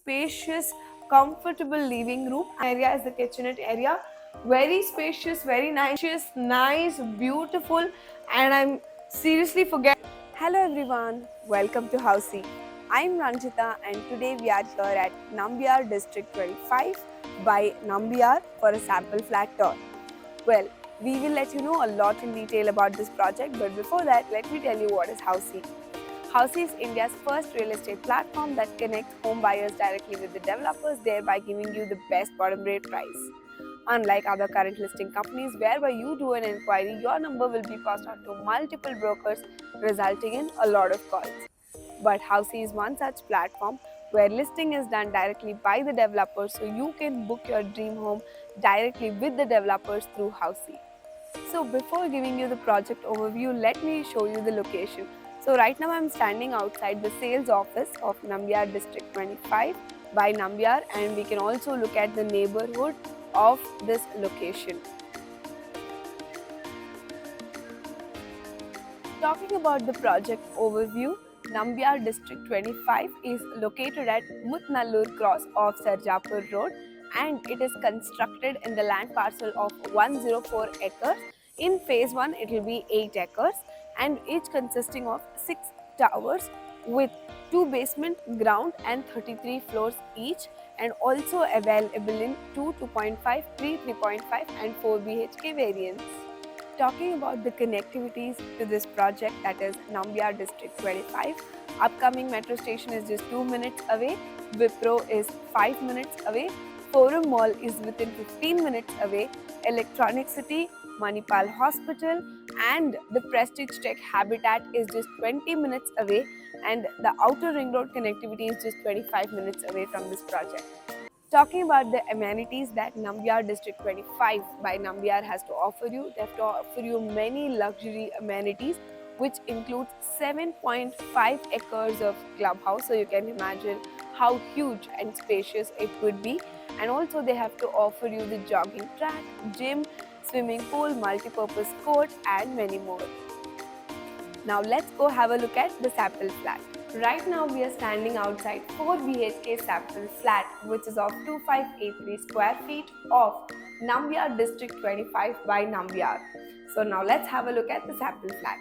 spacious, comfortable living room. Area is the kitchenette area. Very spacious, very nice, beautiful, and I'm seriously forgetting. Hello everyone, welcome to Housey. I'm Ranjita and today we are here at Nambiar District 25 by Nambiar for a sample flat tour. Well, we will let you know a lot in detail about this project, but before that, let me tell you what is Housey. Housey is India's first real estate platform that connects home buyers directly with the developers, thereby giving you the best bottom rate price. Unlike other current listing companies, whereby you do an inquiry, your number will be passed on to multiple brokers, resulting in a lot of calls. But Housey is one such platform where listing is done directly by the developers, so you can book your dream home directly with the developers through Housey. So before giving you the project overview, let me show you the location. So right now I'm standing outside the sales office of Nambiar District 25 by Nambiar, and we can also look at the neighborhood of this location. Talking about the project overview, Nambiar District 25 is located at Mutnallur cross of Sarjapur Road, and it is constructed in the land parcel of 104 acres. In phase 1 it will be 8 acres and each consisting of 6 towers with 2 basement, ground and 33 floors each, and also available in 2, 2.5, 3, 3.5 and 4 BHK variants. Talking about the connectivities to this project, that is Nambiar District 25, upcoming metro station is just 2 minutes away, Wipro is 5 minutes away, Forum Mall is within 15 minutes away, Electronic City, Manipal Hospital and the Prestige Tech Habitat is just 20 minutes away, and the outer ring road connectivity is just 25 minutes away from this project. Talking about the amenities that Nambiar District 25 by Nambiar has to offer you, they have to offer you many luxury amenities which includes 7.5 acres of clubhouse, so you can imagine how huge and spacious it would be, and also they have to offer you the jogging track, gym, swimming pool, multi-purpose court and many more. Now let's go have a look at the sample flat. Right now we are standing outside 4 BHK sample flat which is of 2583 square feet of Nambiar District 25 by Nambiar. So now let's have a look at the sample flat.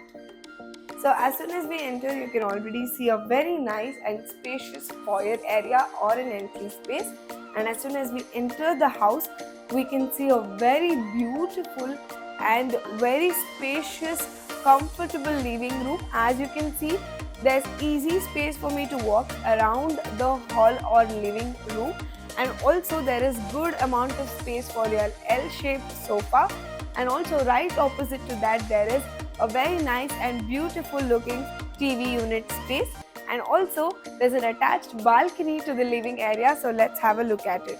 So as soon as we enter, you can already see a very nice and spacious foyer area or an entry space, and as soon as we enter the house, we can see a very beautiful and very spacious, comfortable living room. As you can see, there's easy space for me to walk around the hall or living room, and also there is good amount of space for your L-shaped sofa, and also right opposite to that there is a very nice and beautiful looking TV unit space, and also there's an attached balcony to the living area. So let's have a look at it.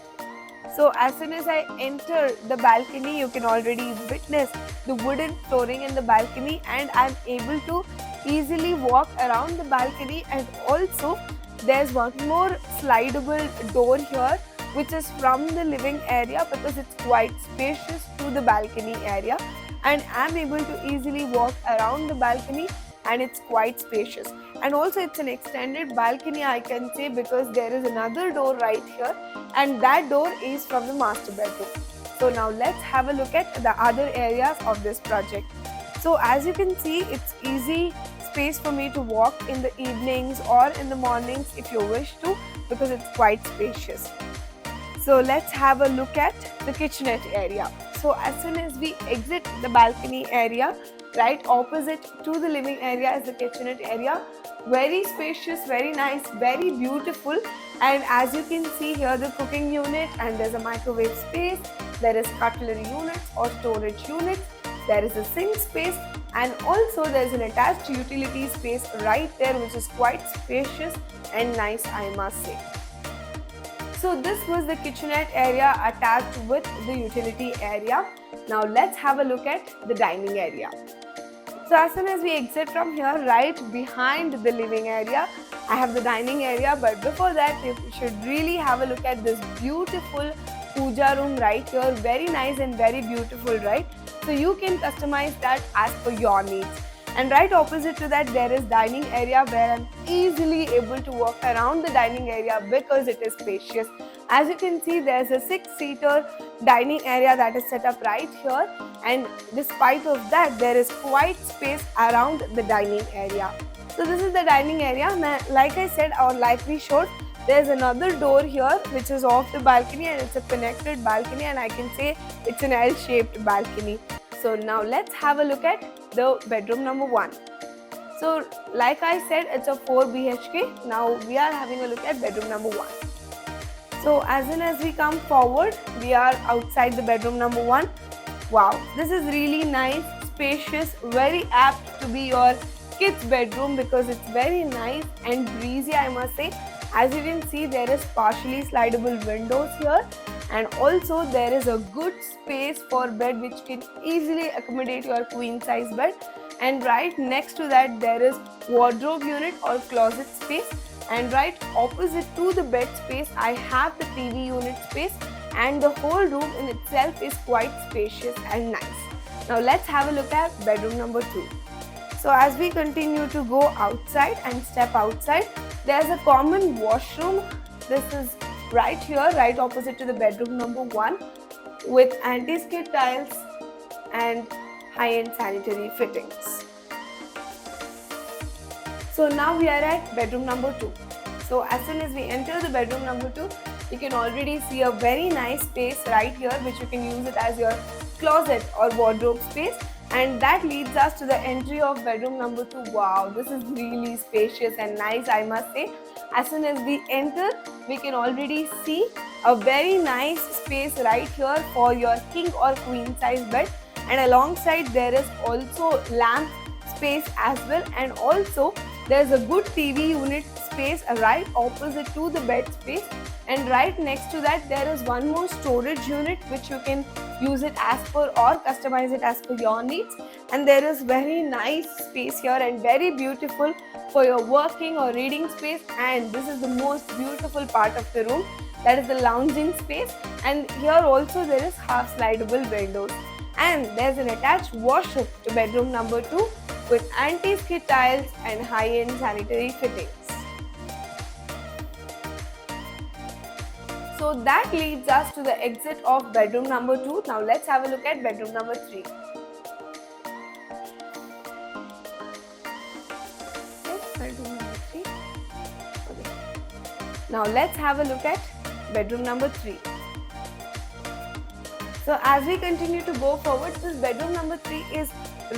So as soon as I enter the balcony, you can already witness the wooden flooring in the balcony, and I'm able to easily walk around the balcony, and also there's one more slidable door here which is from the living area because it's quite spacious to the balcony area, and I'm able to easily walk around the balcony and it's quite spacious. And also it's an extended balcony, I can say, because there is another door right here and that door is from the master bedroom. So now let's have a look at the other areas of this project. So as you can see, it's easy space for me to walk in the evenings or in the mornings if you wish to, because it's quite spacious. So let's have a look at the kitchenette area. So as soon as we exit the balcony area, right opposite to the living area is the kitchenette area. Very spacious, very nice, very beautiful, and as you can see here, the cooking unit, and there's a microwave space, there is cutlery units or storage units, there is a sink space, and also there is an attached utility space right there which is quite spacious and nice, I must say. So this was the kitchenette area attached with the utility area. Now let's have a look at the dining area. So as soon as we exit from here, right behind the living area, I have the dining area, but before that you should really have a look at this beautiful puja room right here. Very nice and very beautiful, right? So you can customize that as per your needs. And right opposite to that there is dining area where I'm easily able to walk around the dining area because it is spacious. As you can see, there's a 6-seater dining area that is set up right here, and despite of that there is quite space around the dining area. So this is the dining area. Now, like I said or like we showed, there's another door here which is off the balcony, and it's a connected balcony, and I can say it's an L-shaped balcony. So now let's have a look at the bedroom number 1. So like I said, it's a 4 BHK. Now we are having a look at bedroom number 1. So as soon as we come forward, we are outside the bedroom number 1. Wow, this is really nice, spacious, very apt to be your kids' bedroom because it's very nice and breezy, I must say. As you can see, there is partially slidable windows here, and also there is a good space for bed which can easily accommodate your queen size bed. And right next to that there is wardrobe unit or closet space, and right opposite to the bed space I have the TV unit space, and the whole room in itself is quite spacious and nice. Now let's have a look at bedroom number 2. So as we continue to go outside and step outside, there's a common washroom. This is right here, right opposite to the bedroom number 1, with anti-skid tiles and high-end sanitary fittings. So now we are at bedroom number 2. So as soon as we enter the bedroom number 2, you can already see a very nice space right here which you can use it as your closet or wardrobe space, and that leads us to the entry of bedroom number 2. Wow, this is really spacious and nice, I must say. As soon as we enter, we can already see a very nice space right here for your king or queen size bed, and alongside there is also lamp space as well, and also there's a good TV unit space right opposite to the bed space, and right next to that there is one more storage unit which you can use it as per or customize it as per your needs. And there is very nice space here and very beautiful for your working or reading space. And this is the most beautiful part of the room, that is the lounging space, and here also there is half slidable windows, and there's an attached washroom to bedroom number 2 with anti-skid tiles and high-end sanitary fittings. So that leads us to the exit of bedroom number 2. Now let's have a look at bedroom number 3. Bedroom number 3. Okay. Now let's have a look at bedroom number 3. So as we continue to go forward, this bedroom number 3 is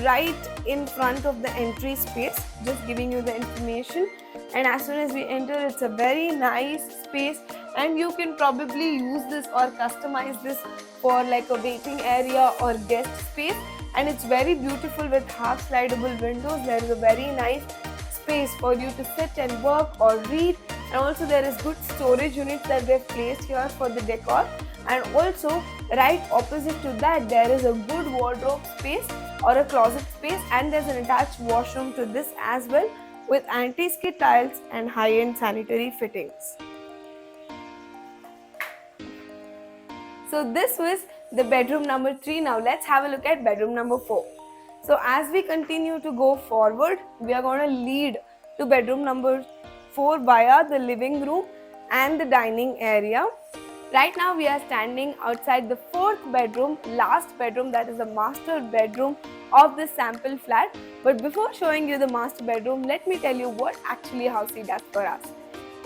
right in front of the entry space, just giving you the information. And as soon as we enter, it's a very nice space, and you can probably use this or customize this for like a waiting area or guest space. And it's very beautiful with half slidable windows. There is a very nice space for you to sit and work or read, and also there is good storage units that they've placed here for the decor. And also right opposite to that there is a good wardrobe space or a closet space, and there's an attached washroom to this as well with anti-skid tiles and high-end sanitary fittings. So this was the bedroom number 3. Now let's have a look at bedroom number 4. So as we continue to go forward, we are going to lead to bedroom number 4 via the living room and the dining area. Right now we are standing outside the 4th bedroom, last bedroom, that is the master bedroom of this sample flat. But before showing you the master bedroom, let me tell you what actually House C does for us.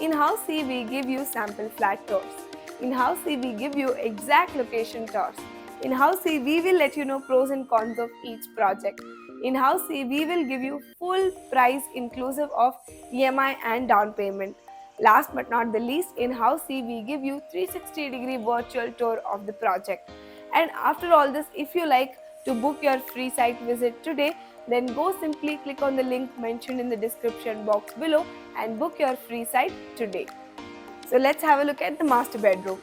In House C, we give you sample flat tours. In House C, we give you exact location tours. In House C, we will let you know pros and cons of each project. In House C, we will give you full price inclusive of EMI and down payment. Last but not the least, in House C, we give you 360-degree virtual tour of the project. And after all this, if you like to book your free site visit today, then go simply click on the link mentioned in the description box below and book your free site today. So let's have a look at the master bedroom.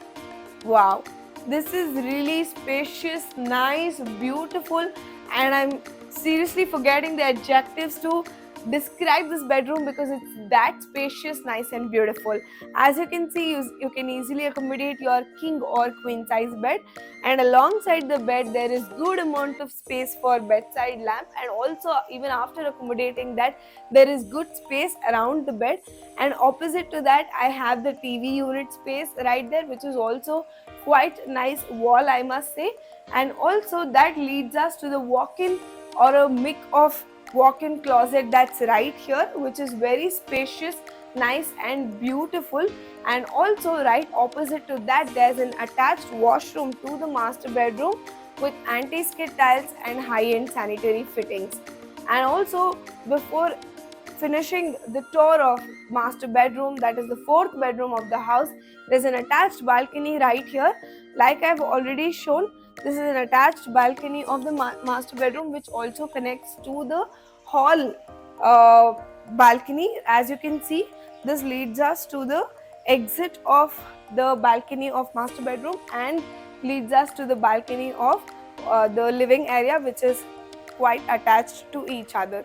Wow, this is really spacious, nice, beautiful, and I'm seriously forgetting the adjectives to describe this bedroom because it's that spacious, nice and beautiful. As you can see, you can easily accommodate your king or queen size bed, and alongside the bed there is good amount of space for bedside lamp, and also even after accommodating that there is good space around the bed. And opposite to that I have the TV unit space right there, which is also quite nice wall, I must say. And also that leads us to the walk-in or a mix of walk-in closet that's right here, which is very spacious, nice and beautiful. And also right opposite to that there's an attached washroom to the master bedroom with anti-skid tiles and high-end sanitary fittings. And also, before finishing the tour of master bedroom, that is the fourth bedroom of the house, there's an attached balcony right here. Like I've already shown, this is an attached balcony of the master bedroom, which also connects to the hall balcony. As you can see, this leads us to the exit of the balcony of master bedroom and leads us to the balcony of the living area, which is quite attached to each other.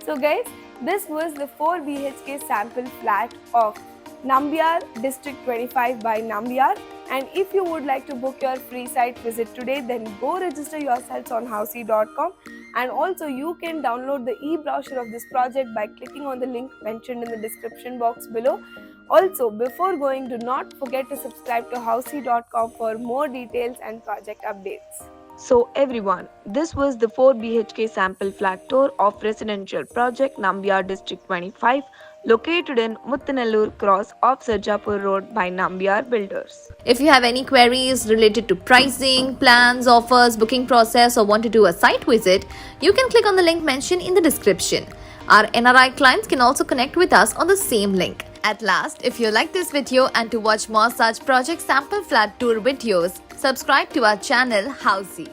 So guys, this was the 4 BHK sample flat of Nambiar District 25 by Nambiar. And if you would like to book your free site visit today, then go register yourselves on housey.com. And also you can download the e-brochure of this project by clicking on the link mentioned in the description box below. Also, before going, do not forget to subscribe to housey.com for more details and project updates. So everyone, this was the 4 BHK sample flat tour of residential project Nambiar District 25, located in Muttanallur Cross off Sarjapur Road by Nambiar Builders. If you have any queries related to pricing, plans, offers, booking process, or want to do a site visit, you can click on the link mentioned in the description. Our NRI clients can also connect with us on the same link. At last, if you like this video and to watch more such project sample flat tour videos, subscribe to our channel Housey.